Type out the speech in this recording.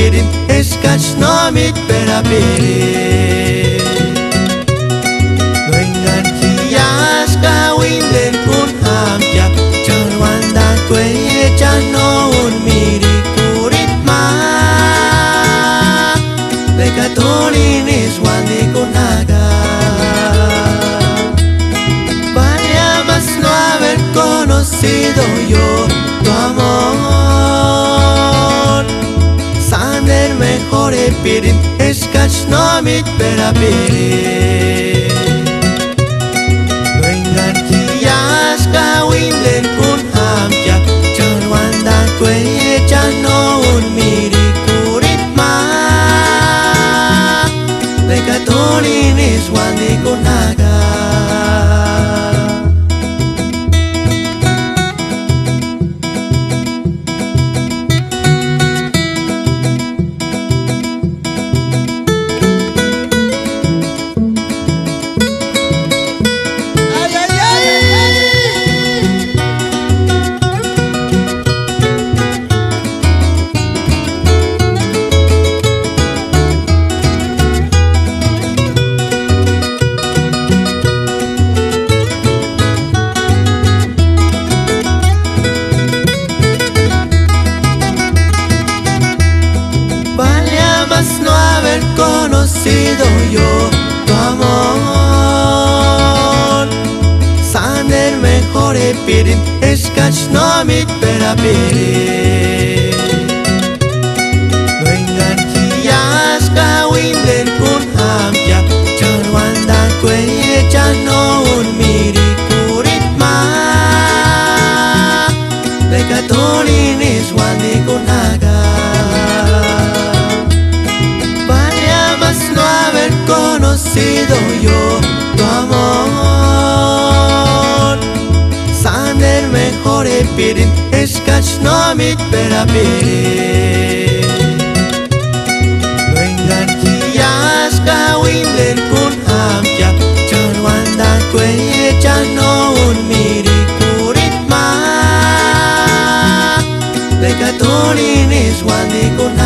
pirin eskach nomit perapiri Nuengan kiyas kawinden kun hamya Charwanda kweye chanon miri kurit ma Lekatolinis wandi kunaga Vayamos no haber conocido yo tu amor Sander mejor pirin eskach nomit perapiri Nuengan kiyas kawinden kun hamya Charwanda kweye chanon miri kurit ma Lekatolinis wandi kunaga No haber conocido yo tu amor Sander mejor pirin eskach nomit perapiri Nuengan kiyas kawinden kun hamya Charwanda kweye chanon miri kurit ma Lekatolinis wandi kunaga No haber conocido yo tu amor Sander mejor pirin eskach nomit perapiri Nuengan kiyas kawinden kun hamya Charwanda kweye chanon miri kurit ma Lekatolinis wandi kun